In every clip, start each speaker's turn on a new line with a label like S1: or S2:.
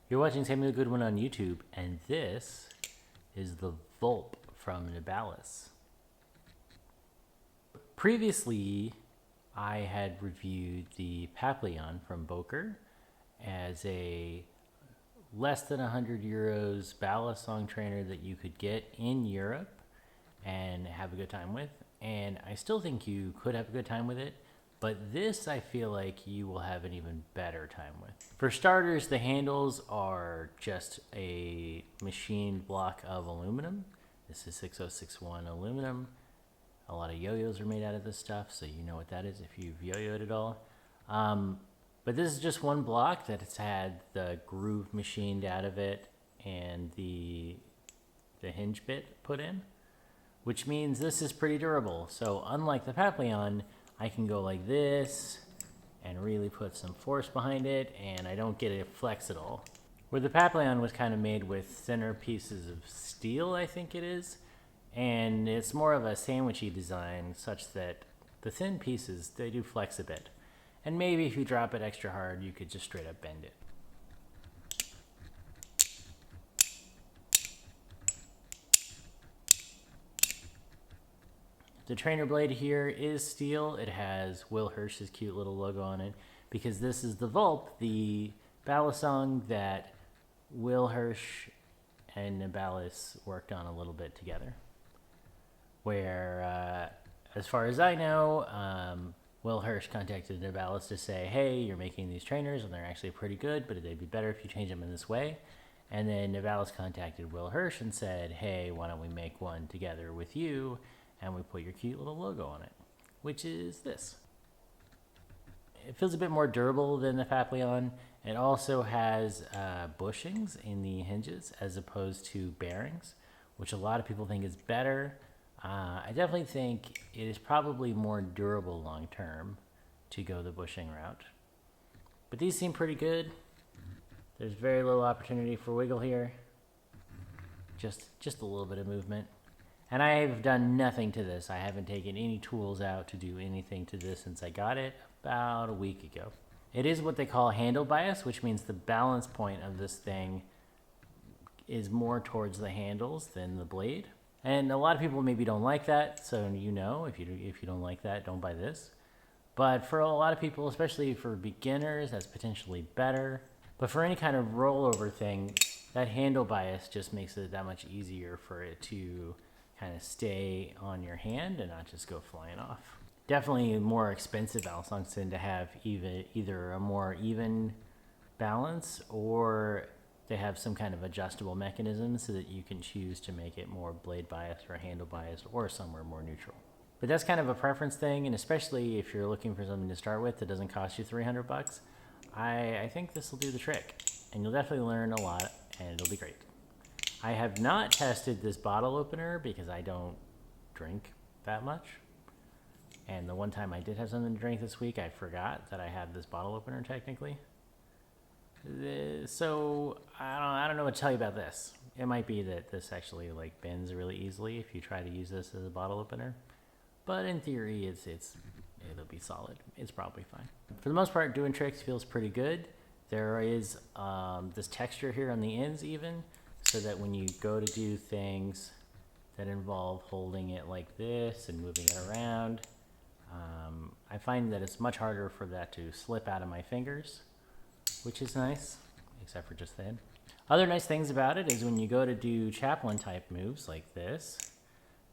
S1: You're watching Samuel Goodwin on YouTube, and this is the Vulp from Nabalis. Previously, I had reviewed the Papillon from Boker as a less than 100 euros Balisong trainer that you could get in Europe and have a good time with. And I still think you could have a good time with it, but this I feel like you will have an even better time with. For starters, the handles are just a machined block of aluminum. This is 6061 aluminum. A lot of yo-yos are made out of this stuff, so you know what that is if you've yo-yoed at all. But this is just one block that has had the groove machined out of it and the hinge bit put in, which means this is pretty durable. So unlike the Papillon, I can go like this and really put some force behind it, and I don't get it flex at all. Where the Papillon was kind of made with thinner pieces of steel, I think it is, and it's more of a sandwichy design such that the thin pieces, they do flex a bit. And maybe if you drop it extra hard, you could just straight up bend it. The trainer blade here is steel. It has Will Hirsch's cute little logo on it because this is the Vulp, the Balisong that Will Hirsch and Nabalis worked on a little bit together. Where, as far as I know, Will Hirsch contacted Nabalis to say, hey, you're making these trainers and they're actually pretty good, but they'd be better if you change them in this way. And then Nabalis contacted Will Hirsch and said, hey, why don't we make one together with you? And we put your cute little logo on it, which is this. It feels a bit more durable than the Papillon. It also has bushings in the hinges as opposed to bearings, which a lot of people think is better. I definitely think it is probably more durable long term to go the bushing route. But these seem pretty good. There's very little opportunity for wiggle here. Just a little bit of movement. And I've done nothing to this. I haven't taken any tools out to do anything to this since I got it about a week ago. It is what they call handle bias, which means the balance point of this thing is more towards the handles than the blade. And a lot of people maybe don't like that, so you know, if you don't like that, don't buy this. But for a lot of people, especially for beginners, that's potentially better. But for any kind of rollover thing, that handle bias just makes it that much easier for it to kind of stay on your hand and not just go flying off. Definitely more expensive Balisongs tend to have either a more even balance or they have some kind of adjustable mechanism so that you can choose to make it more blade bias or handle bias or somewhere more neutral. But that's kind of a preference thing, and especially if you're looking for something to start with that doesn't cost you 300 bucks, I think this will do the trick. And you'll definitely learn a lot, and it'll be great. I have not tested this bottle opener because I don't drink that much. And the one time I did have something to drink this week, I forgot that I had this bottle opener technically. So I don't know what to tell you about this. It might be that this actually like bends really easily if you try to use this as a bottle opener, but in theory it'll be solid. It's probably fine. For the most part, doing tricks feels pretty good. There is this texture here on the ends even, so that when you go to do things that involve holding it like this and moving it around, I find that it's much harder for that to slip out of my fingers, which is nice, except for just then. Other nice things about it is when you go to do chaplain type moves like this,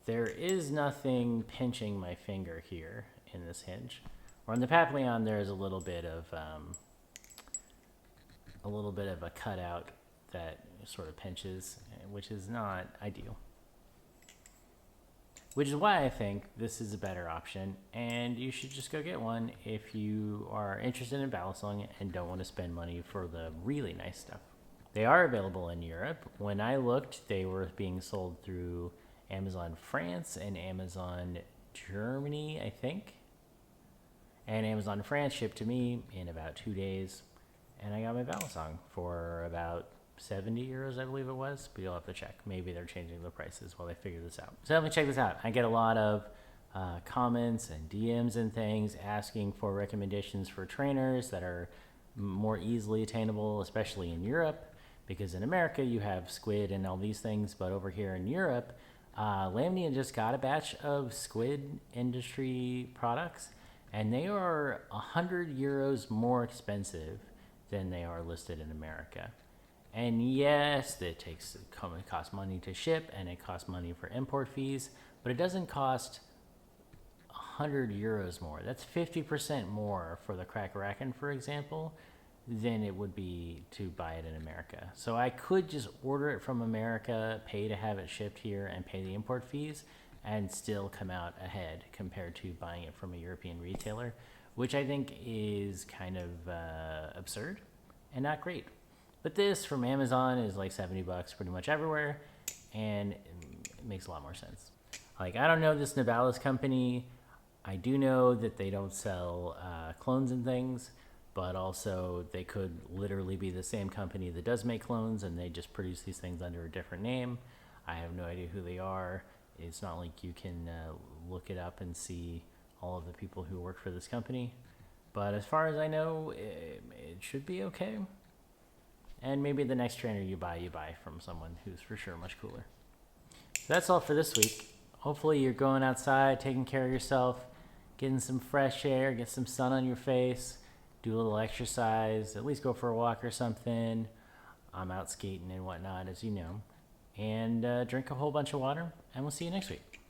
S1: there is nothing pinching my finger here in this hinge. Or in the Papillon, there's a little bit of a cutout that sort of pinches, which is not ideal. Which is why I think this is a better option, and you should just go get one if you are interested in Balisong and don't want to spend money for the really nice stuff. They are available in Europe. When I looked, they were being sold through Amazon France and Amazon Germany, I think. And Amazon France shipped to me in about 2 days, and I got my Balisong for about 70 euros, I believe it was, but you'll have to check. Maybe they're changing the prices while they figure this out. So definitely check this out. I get a lot of comments and DMs and things asking for recommendations for trainers that are more easily attainable, especially in Europe. because in America you have squid and all these things, but over here in Europe, Lamnia just got a batch of squid industry products, and they are 100 euros more expensive than they are listed in America. And yes, it costs money to ship and it costs money for import fees, but it doesn't cost 100 euros more. That's 50% more for the Crackeracken, for example, than it would be to buy it in America. So I could just order it from America, pay to have it shipped here, and pay the import fees, and still come out ahead compared to buying it from a European retailer, which I think is kind of absurd and not great. But this from Amazon is like $70 pretty much everywhere, and it makes a lot more sense. Like, I don't know this Nabalis company. I do know that they don't sell clones and things, but also they could literally be the same company that does make clones, and they just produce these things under a different name. I have no idea who they are. It's not like you can look it up and see all of the people who work for this company. But as far as I know, it should be okay. And maybe the next trainer you buy from someone who's for sure much cooler. So that's all for this week. Hopefully you're going outside, taking care of yourself, getting some fresh air, get some sun on your face, do a little exercise, at least go for a walk or something. I'm out skating and whatnot, as you know. And drink a whole bunch of water, and we'll see you next week.